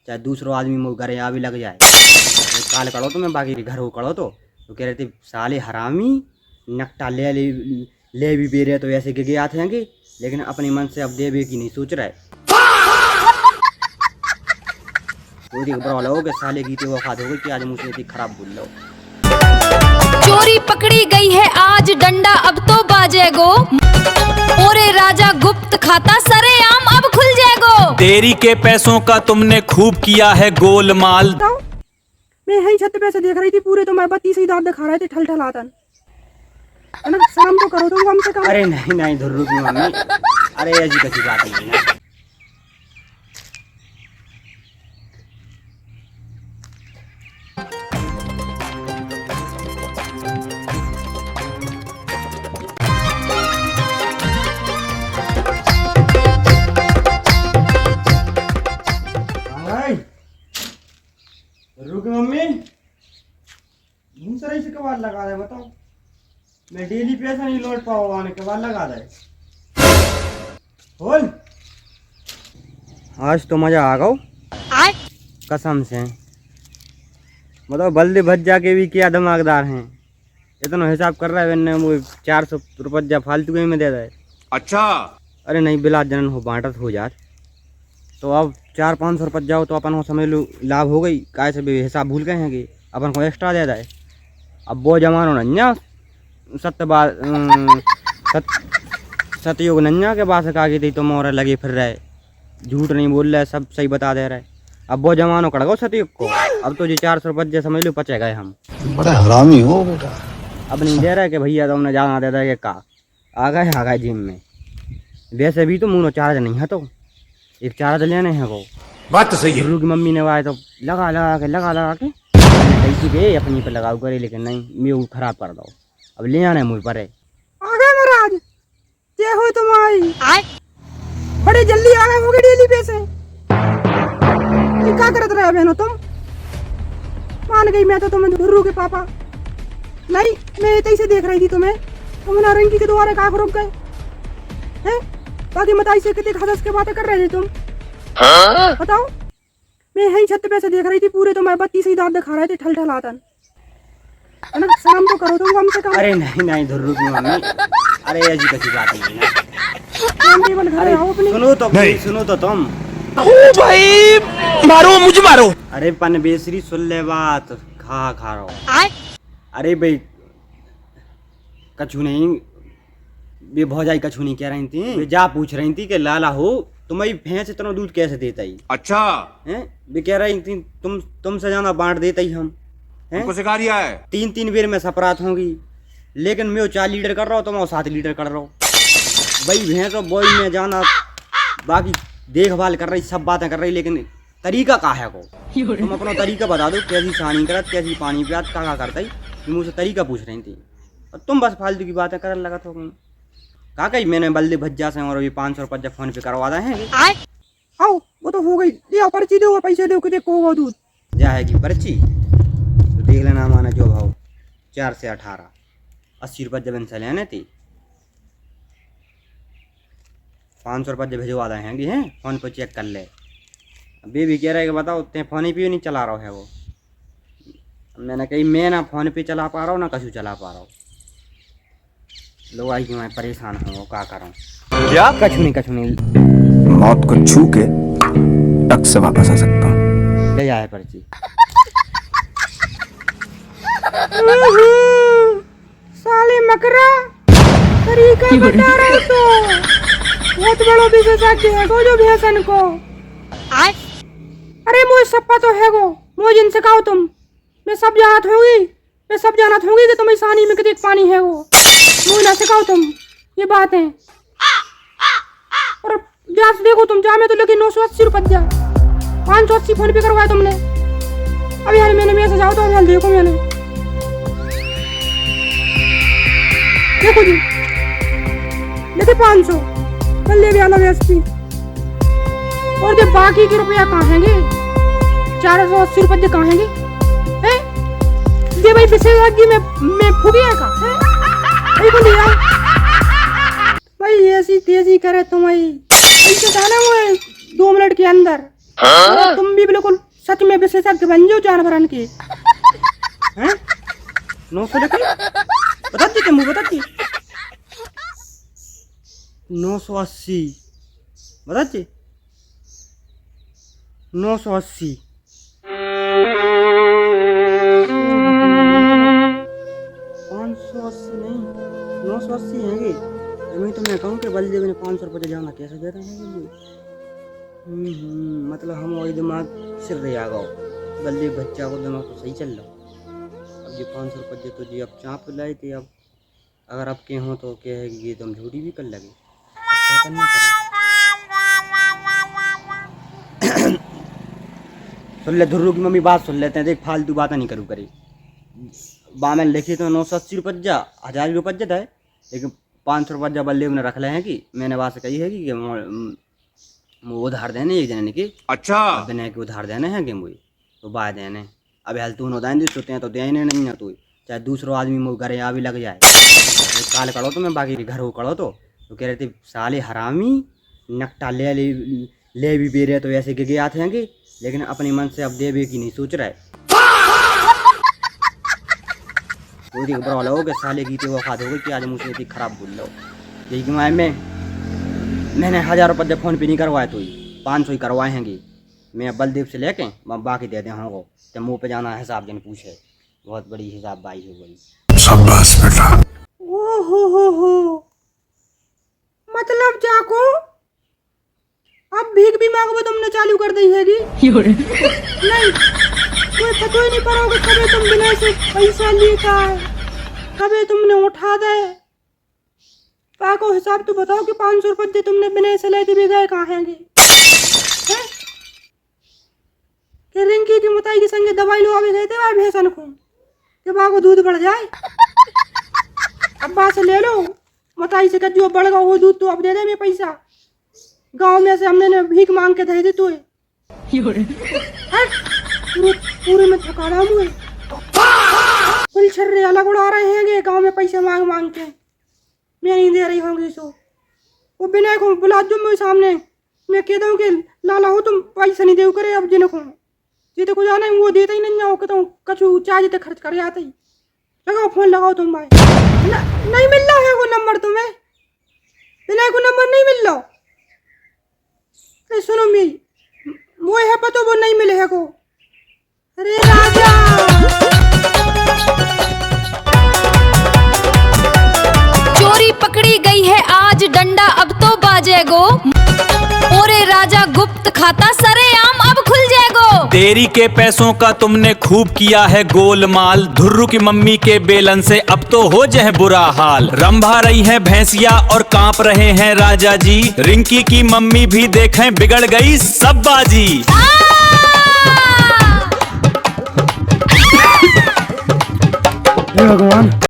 चाहे दूसरो आदमी मोर घरे आ भी लग जाए तो काल करो तो मैं बाकी घर हो करो तो कह रहे थे साले हरामी नकटा ले भी बेरे तो ऐसे गिगे आते हैं लेकिन अपने मन से अब देवे की नहीं सोच रहा है। कि साले गीते वो खा दोगे कि आज मुझसे इतनी खराब बोल लो। चोरी पकड़ी गई है आज डंडा अब तो बाजेगो, ओरे राजा गुप्त खाता सरेआम अब खुल जाएगो। तेरी के पैसों का तुमने खूब किया है गोलमाल। मैं यही छत पे से देख रही थी पूरे तो मैं बत्ती से दांत दिखा रहे थे ठलठलातन। शर्म तो करो तुम कम से कम। अरे नहीं नहीं धुर्रू की मम्मी, अरे ऐसी कैसी बात नहीं है। रुक मम्मी दूसरा ही से कबाड़ लगा दे बताओ, मैं डेली पैसा नहीं लौट पाऊँ आने कबाड़ लगा दे। बोल आज तो मजा आ गया कसम से, बताओ बल्दे भज्जा के भी क्या दिमागदार हैं, इतना हिसाब कर रहा है मैंने वो 400 रुपया फालतू में दे दे। अच्छा अरे नहीं बिला जनन हो बांटत हो जात तो अब 400-500 रुपये जाओ तो अपन को समझ लो लाभ हो गई, काय से भी हिसाब भूल गए हैं कि अपन को एक्स्ट्रा दे जाए। अब वो जमानो नन्या सतयुग नन्या के पास का थी तो मोर लगे फिर रहे, झूठ नहीं बोल रहे, सब सही बता दे रहे। अब वो जमानो कड़ गो सतयुग को, अब तो जो 400 रुपये समझ लो पचे गए हम। बड़ा हरामी हो बेटा। अब नहीं दे रहे कि भैया तुमने जाना दे रहा है का आ गए जिम में, वैसे भी तो मुँह चार्ज नहीं है तो एक चार्ज लेने हैं वो बात तो सही है। गुरु की मम्मी ने आए तो लगा के कैसी गए अपनी पे लगाओ करे, लेकिन नहीं मैं वो खराब कर दो, अब ले आने मुझ पर है। आ गए महाराज, क्या हो तुम आई बड़े जल्दी आ गए होगे डेली पे से। ये क्या करत रहे बहनों तुम? मान गई मैं तो तुम्हें गुरु के पापा नहीं, मैं इतने से देख रही थी तुम्हें, तुम नारंगी के द्वारा कहाँ रुक गए हैं? बाकी मताई से कितने हंस के बातें कर रहे थे तुम? बताओ मैं यही छत पे से देख रही थी पूरे तो मैं बत्ती से दांत दिखा रहे थे ठलठलातन। शर्म तो करो तुम कम से कम। अरे नहीं नहीं धुर्रू की मम्मी, अरे ऐसी कैसी बात नहीं है। अरे सुनो तो तुम। ओ भाई मारो मुझे मारो। अरे पन बेसरी सुन ले बात, खा रहा। अरे भाई कछु नहीं, वे भौजाई कछु नहीं कह रही थी, वे जा पूछ रही थी कि लाला हो तुम्हारी भैंस इतना दूध कैसे देता ही? अच्छा हैं वे कह रही थी तुमसे ज्यादा बांट देता ही हम हैं, सिखा दिया है। 3 बेर में सपरात होंगी, लेकिन मैं 4 लीटर कर रहा हूँ तो मैं 7 लीटर कर रहा हूँ। भाई भैंस और बॉय में जाना, बाकी देखभाल कर रही, सब बातें कर रही, लेकिन तरीका का है को तुम अपना तरीका बता दो, कैसी सानी करत, कैसी पानी पियात, क्या करता ही मुझसे तरीका पूछ रही थी और तुम बस फालतू की बातें करने लगा तो कहा कही मैंने बल्ले भज्जा से और अभी 500 रुपये फोन पे करवा रहे हैं। आओ वो तो हो गई, ले पर्ची दो पैसे दो कि को दूध जाएगी पर्ची तो देख लेना माना जो भाव 4 से 18 80 रुपये जब इनसे लेने थी, 500 रुपये जब भिजवा रहे हैं फोन पे चेक कर ले। अभी भी कह रहे कि बताओ ते फोन पे नहीं चला रहा है वो, मैंने कही मैं ना फोन पे चला पा रहा हूँ ना कछु चला पा रहा हूँ, लोग आई कि मैं परेशान हूँ, क्या करूँ क्या? कछु नहीं मौत को छू के टक से वापस आ सकता हूँ। ले जाए पर्ची। साले मकरा तरीका बता रहा तो बहुत बड़ा विशेषज्ञ है गो जो भैंसन को। अरे मुझे सप्पा तो है गो, मुझे जिनसे कहो तुम, मैं सब जानत होगी कि तुम्हें सानी में कितने पानी है वो, मुझे ना सिखाओ तुम ये बात है। और जा देखो तुम जा, मैं तो लेकिन 980 रुपये जा 580 फोन पे करवाया तुमने। अब यार मैंने मैसेज आओ तो यार देखो मैंने देखो जी लेते 500 कल ले भी आना एसपी, और जो बाकी के रुपया कहाँ हैंगे? 480 रुपये कहाँ हैंगे? ये भाई विशेषज्ञ में फूबिया का भाई ऐसी तेजी करे तुम्हारी ऐसे था ना वो 2 मिनट के अंदर तुम भी बिल्कुल में विशेषज्ञ बन जाओ जानवरन के। हैं 900 लेके बता दी तुम, बता दी 980 बता दी 980 580 नहीं 980 है। मैं तो मैं कहूँ कि बलदेव ने 500 रुपये जाना कैसे दे रहे हैं ये? मतलब हम वही दिमाग सिर रहे आ गए। बलदेव बच्चा को दिमाग तो सही चल रहा। अब ये 500 रुपये तो जी अब चाँप लाई थे। अब अगर आप के हों तो क्या है कि ये तुम झूठी भी कर लगे। क्या करना पड़े? सुन ले धुर्रू की मम्मी बात सुन लेते हैं। देख फालतू बात नहीं करूँ करी। बामें लिखी तो 980 रुपये जा 1000 रुपये जाता है, लेकिन 500 रुपये जा बल्ले ने रख ले हैं कि मैंने बात कही है कि वो उधार देने एक जने की। अच्छा देने के उधार देने हैं कि मुझे तो बाय देने। अब हल तू नोदान दी सोते हैं तो देने नहीं है। तू चाहे दूसरो आदमी मुँह घरे आ भी लग जाए काल करो तो मैं बाकी घर हो करो तो कह रहे थे साले हरामी नकटा ले भी बे रहे तो ऐसे गिगे आते हैं कि, लेकिन अपने मन से अब देवे की नहीं सोच रहा है। पूरी घबरा लो कि साले की वो खाद हो गई कि आज मुझसे इतनी खराब बोल लो। यही कि मैंने 1000 रुपये फ़ोन पे नहीं करवाए तो 500 ही करवाए हैं। मैं बलदेव से लेके बाकी दे दें होंगे जब मुँह पे जाना हिसाब जन पूछे। बहुत बड़ी हिसाब बाई हो गई। शाबाश बेटा। हो मतलब जाको अब भीख भी मांगो तुमने चालू कर दी है नहीं कोई पता ही नहीं पड़ा कि कभी तुम बिना से पैसा लेता है, कभी तुमने उठा दे। पाको हिसाब तो बताओ कि 500 रुपये तुमने बिना से लेते भी गए कहाँ हैं? कि रिंकी की मुताई के संगे दवाई लो अभी गए थे भाई भैंसन को कि बाको दूध बढ़ जाए। अब्बा से ले लो मुताई से जो बढ़ गया वो दूध तो अब दे दे मैं पैसा। गांव में से हमने भीख मांग के दे दी तो पूरे में थका रहा हूँ। कुल छर्रे अलग उड़ा रहे हैं गांव में पैसे मांग मांग के। मैं नहीं दे रही होंगी सो वो बिना को बुला दो मेरे सामने। मैं कह दूँ कि लाला हो तुम पैसा नहीं दे करे अब जिन को जीते को जाना है वो देते ही नहीं आओ कहता हूँ कछु चार्ज तक खर्च कर जाते ही। लगाओ फोन लगाओ तुम भाई। नहीं मिल रहा है वो नंबर तुम्हें, बिना को नंबर नहीं मिल रहा। सुनो मेरी वो है पता वो नहीं मिले है को। अरे राजा चोरी पकड़ी गई है आज डंडा अब तो बाजेगो। ओरे राजा गुप्त खाता सरेआम अब खुल जाएगो। देरी के पैसों का तुमने खूब किया है गोलमाल। धुर्रू की मम्मी के बेलन से अब तो हो जाए बुरा हाल। रंभा रही है भैंसिया और कांप रहे हैं राजा जी। रिंकी की मम्मी भी देखें बिगड़ गई सब बाजी। हे भगवान।